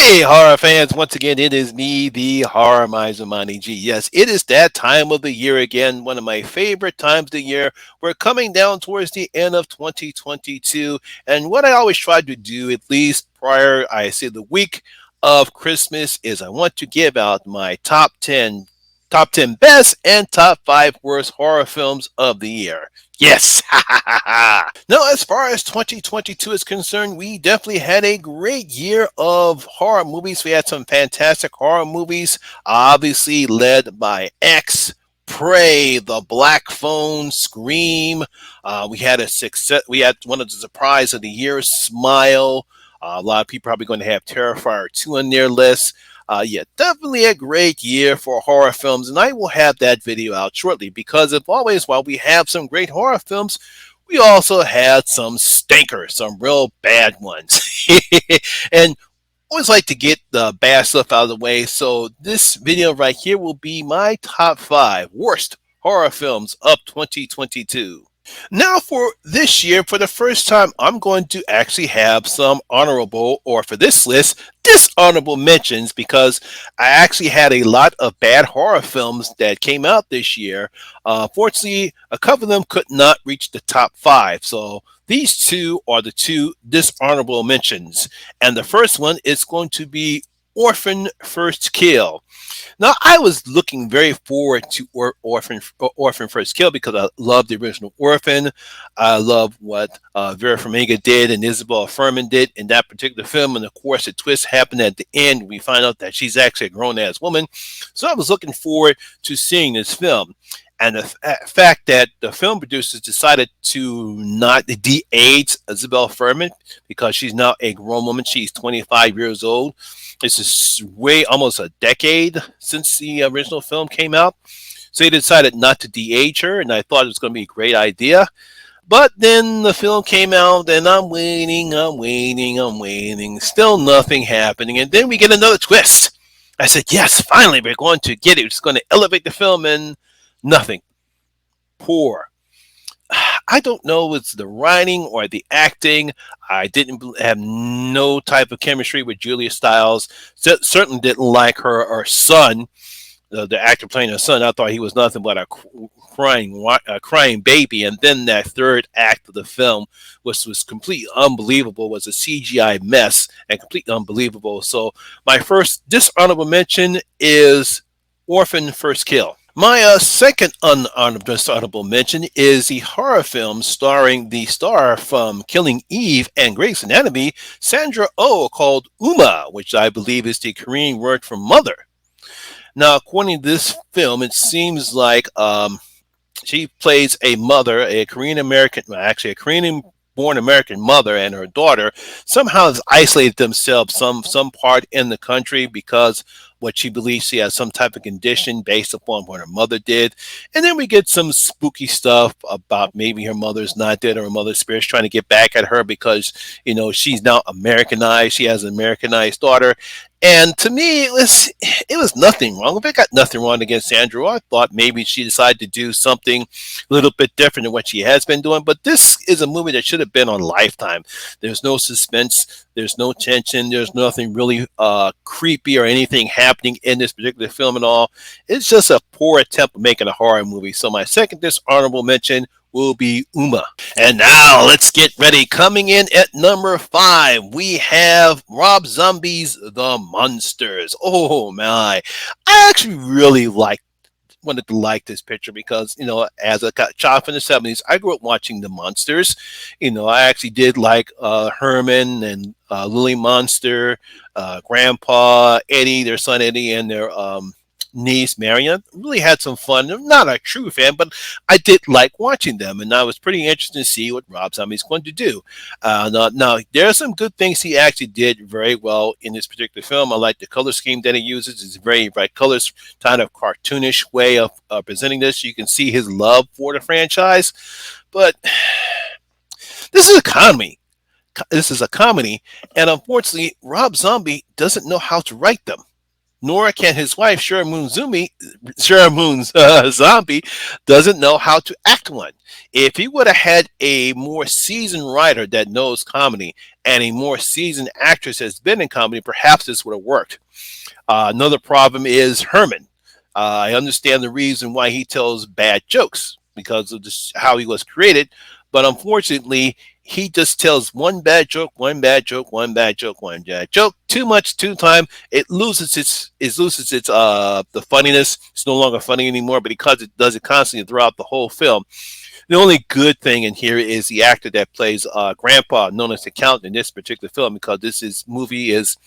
Hey, horror fans, once again, it is me, the Horror Miser Monty G. Yes, it is that time of the year again, one of my favorite times of the year. We're coming down towards the end of 2022, and what I always try to do, at least prior, I say the week of Christmas, is I want to give out my top 10 best and top 5 worst horror films of the year. Yes. Now, as far as 2022 is concerned, we definitely had a great year of horror movies. We had some fantastic horror movies, obviously led by X, Prey, The Black Phone, Scream. We had a success. We had one of the surprise of the year, Smile. A lot of people probably going to have Terrifier 2 on their list. Yeah, definitely a great year for horror films, and I will have that video out shortly because, as always, while we have some great horror films, we also had some stinkers, some real bad ones. And always like to get the bad stuff out of the way, so this video right here will be my top 5 worst horror films of 2022. Now, for this year, for the first time, I'm going to actually have some honorable, or for this list, dishonorable mentions because I actually had a lot of bad horror films that came out this year. Fortunately, a couple of them could not reach the top 5. So these two are the two dishonorable mentions. And the first one is going to be Orphan First Kill. Now, I was looking very forward to Orphan First Kill because I love the original Orphan. I love what Vera Farmiga did and Isabel Fuhrman did in that particular film. And of course, the twist happened at the end. We find out that she's actually a grown ass woman. So I was looking forward to seeing this film. And the fact that the film producers decided to not de-age Isabel Fuhrman because she's now a grown woman. She's 25 years old. This is way almost a decade since the original film came out. So they decided not to de-age her, and I thought it was going to be a great idea. But then the film came out, and I'm waiting. Still nothing happening. And then we get another twist. I said, yes, finally, we're going to get it. It's going to elevate the film, and nothing. Poor. I don't know if it's the writing or the acting. I didn't have no type of chemistry with Julia Stiles. Certainly didn't like her son, the actor playing her son. I thought he was nothing but a crying baby. And then that third act of the film, which was completely unbelievable, was a CGI mess and completely unbelievable. So my first dishonorable mention is Orphan First Kill. My second dishonorable mention is the horror film starring the star from Killing Eve and Grey's Anatomy, Sandra Oh, called Uma, which I believe is the Korean word for mother. Now, according to this film, it seems like she plays a mother, a Korean American, well, actually a Korean born American mother, and her daughter somehow has isolated themselves some part in the country because what she believes she has some type of condition based upon what her mother did. And then we get some spooky stuff about maybe her mother's not dead or her mother's spirit's trying to get back at her because, she's now Americanized. She has an Americanized daughter. And to me, it was nothing wrong. If I got nothing wrong against Sandra, I thought maybe she decided to do something a little bit different than what she has been doing. But this is a movie that should have been on Lifetime. There's no suspense. There's no tension. There's nothing really creepy or anything happening in this particular film at all. It's just a poor attempt at making a horror movie. So my second dishonorable mention will be Uma. And now let's get ready. Coming in at number 5, we have Rob Zombie's The Monsters. Oh my. I actually really wanted to like this picture because, as a child from the 70s, I grew up watching The Monsters. I actually did like Herman and Lily Monster, Grandpa, Eddie, their son Eddie, and their niece Marion. Really had some fun. I'm not a true fan, but I did like watching them, and I was pretty interested to see what Rob Zombie's going to do. Now, there are some good things he actually did very well in this particular film. I like the color scheme that he uses. It's very bright colors, kind of cartoonish way of presenting this. You can see his love for the franchise, but this is a comedy. This is a comedy, and unfortunately, Rob Zombie doesn't know how to write them. nor can his wife, Shara Moon's zombie, doesn't know how to act one. If he would have had a more seasoned writer that knows comedy and a more seasoned actress that's been in comedy, perhaps this would have worked. Another problem is Herman. I understand the reason why he tells bad jokes because of how he was created, but unfortunately, he just tells one bad joke, one bad joke, one bad joke, one bad joke. Too much, too time. It loses its the funniness. It's no longer funny anymore, but because it does it constantly throughout the whole film. The only good thing in here is the actor that plays Grandpa, known as the Count in this particular film, because movie is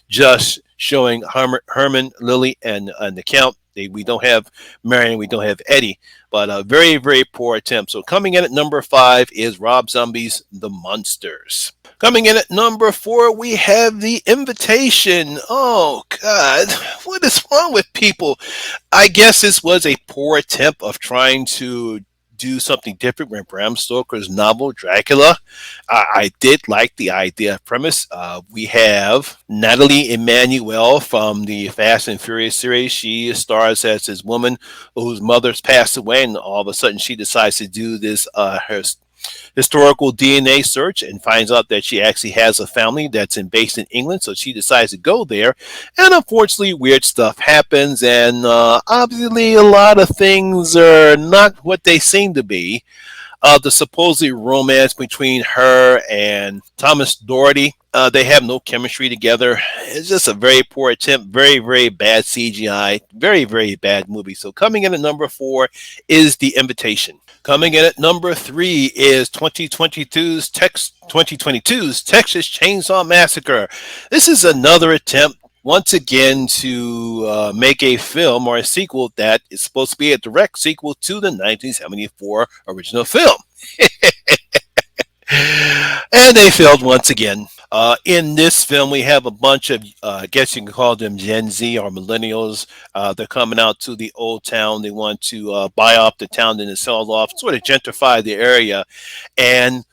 just showing Herman, Lily, and the Count. We don't have Marion, we don't have Eddie, but a very, very poor attempt. So coming in at number 5 is Rob Zombie's The Munsters. Coming in at number 4, we have The Invitation. Oh, God, what is wrong with people? I guess this was a poor attempt of trying to do something different with Bram Stoker's novel Dracula. I did like the idea premise. We have Natalie Emmanuel from the Fast and Furious series. She stars as this woman whose mother's passed away, and all of a sudden she decides to do this her historical DNA search and finds out that she actually has a family that's based in England. So she decides to go there. And unfortunately, weird stuff happens. And obviously, a lot of things are not what they seem to be. The supposedly romance between her and Thomas Doherty. They have no chemistry together. It's just a very poor attempt. Very, very bad CGI. Very, very bad movie. So coming in at number 4 is The Invitation. Coming in at number 3 is 2022's Texas Chainsaw Massacre. This is another attempt once again to make a film or a sequel that is supposed to be a direct sequel to the 1974 original film. And they failed once again. In this film, we have a bunch of, I guess you can call them Gen Z or millennials. They're coming out to the old town. They want to buy off the town and then sell it off, sort of gentrify the area. And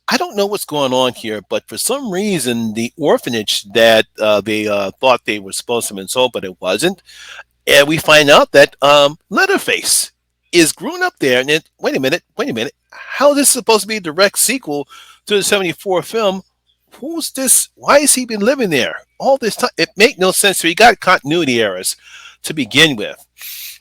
I don't know what's going on here, but for some reason, the orphanage that they thought they were supposed to have been sold, but it wasn't. And we find out that Leatherface is grown up there. And then, wait a minute. How is this supposed to be a direct sequel to the 74 film? Who's this? Why has he been living there all this time? It make no sense. So you got continuity errors to begin with.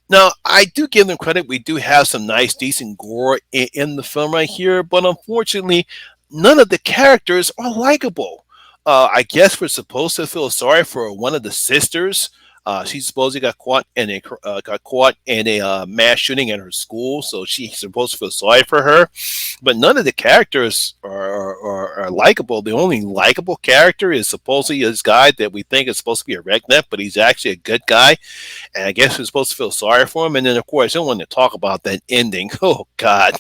Now, I do give them credit. We do have some nice, decent gore in the film right here, but unfortunately, none of the characters are likable. I guess we're supposed to feel sorry for one of the sisters. She supposedly got caught in a mass shooting at her school, so she's supposed to feel sorry for her. But none of the characters are likable. The only likable character is supposedly this guy that we think is supposed to be a redneck, but he's actually a good guy. And I guess we're supposed to feel sorry for him. And then, of course, I don't want to talk about that ending. Oh, God.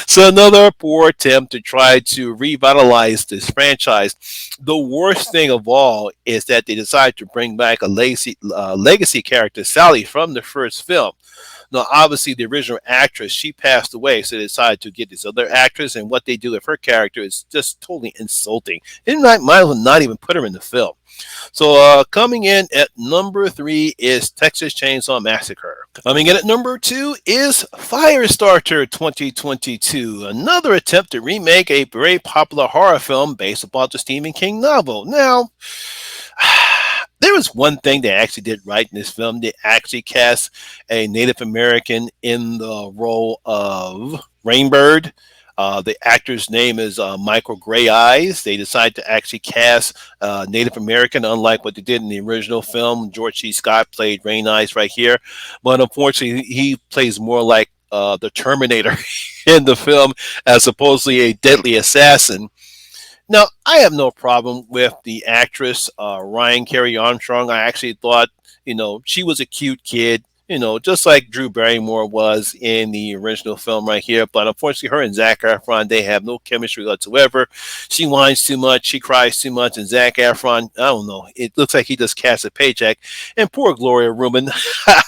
So another poor attempt to try to revitalize this franchise. The worst thing of all is that they decided to bring back a legacy character, Sally, from the first film. Now, obviously, the original actress, she passed away, so they decided to get this other actress, and what they do with her character is just totally insulting. They might as well not even put her in the film. So coming in at number 3 is Texas Chainsaw Massacre. Coming in at number 2 is Firestarter 2022, another attempt to remake a very popular horror film based upon the Stephen King novel. Now, there was one thing they actually did right in this film. They actually cast a Native American in the role of Rainbird. The actor's name is Michael Gray Eyes. They decided to actually cast Native American, unlike what they did in the original film. George C. Scott played Rain Eyes right here. But unfortunately, he plays more like the Terminator in the film as supposedly a deadly assassin. Now, I have no problem with the actress, Ryan Carey Armstrong. I actually thought, she was a cute kid, just like Drew Barrymore was in the original film right here. But unfortunately, her and Zac Efron, they have no chemistry whatsoever. She whines too much. She cries too much. And Zac Efron, I don't know. It looks like he just cashed a paycheck. And poor Gloria Rubin,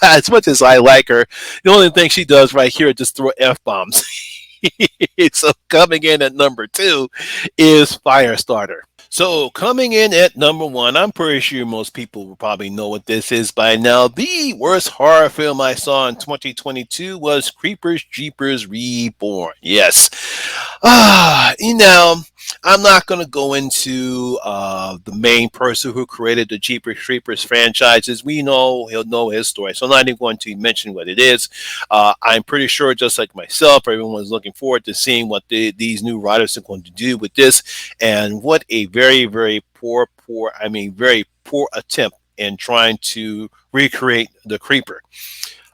as much as I like her, the only thing she does right here is just throw F-bombs. So coming in at number 2 is Firestarter. So coming in at number one, I'm pretty sure most people will probably know what this is by now. The worst horror film I saw in 2022 was Creepers Jeepers Reborn. Yes. I'm not going to go into the main person who created the Jeepers Creepers franchises. We know he'll know his story, so I'm not even going to mention what it is. I'm pretty sure, just like myself, everyone's looking forward to seeing what these new writers are going to do with this, and what a very, very very poor attempt in trying to recreate the Creeper.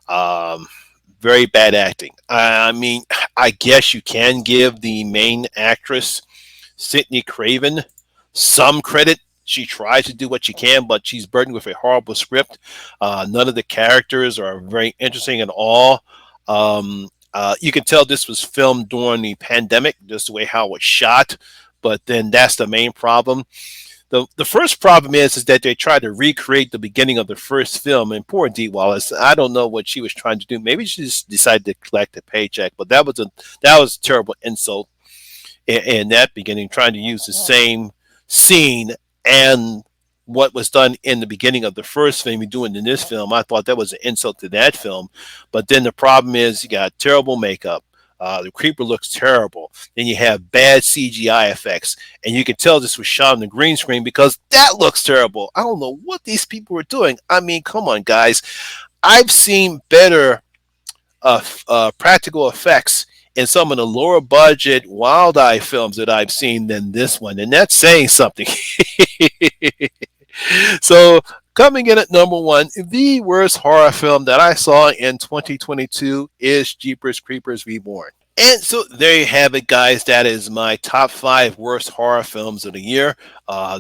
Um, Very bad acting. I mean, I guess you can give the main actress, Sydney Craven, some credit. She tries to do what she can, but she's burdened with a horrible script. None of the characters are very interesting at all. You can tell this was filmed during the pandemic, just the way how it was shot. But then that's the main problem. The first problem is that they tried to recreate the beginning of the first film, and poor Dee Wallace, I don't know what she was trying to do. Maybe she just decided to collect a paycheck, but that was a terrible insult in that beginning, trying to use the same scene and what was done in the beginning of the first film you're doing in this film. I thought that was an insult to that film. But then the problem is you got terrible makeup. The creeper looks terrible. Then you have bad CGI effects, and you can tell this was shot on the green screen because that looks terrible. I don't know what these people were doing. I mean, come on, guys. I've seen better practical effects in some of the lower budget Wild Eye films that I've seen than this one, and that's saying something. So, coming in at number one, the worst horror film that I saw in 2022 is Jeepers Creepers Reborn. And so there you have it, guys. That is my top five worst horror films of the year.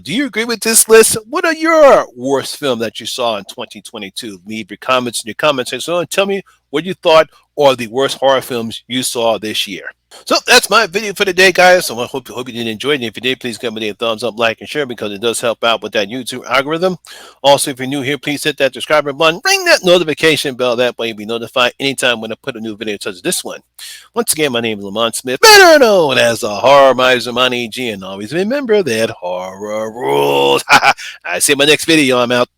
Do you agree with this list? What are your worst film that you saw in 2022? Leave your comments in your comment section and tell me what you thought are the worst horror films you saw this year. So that's my video for today, guys. So I hope you did enjoy it. And if you did, please give me a thumbs up, like, and share because it does help out with that YouTube algorithm. Also, if you're new here, please hit that subscribe button, ring that notification bell. That way you'll be notified anytime when I put a new video such as this one. Once again, my name is Lamont Smith, better known as the Horror Miser Money G, and always remember that horror rules. I see you in my next video. I'm out.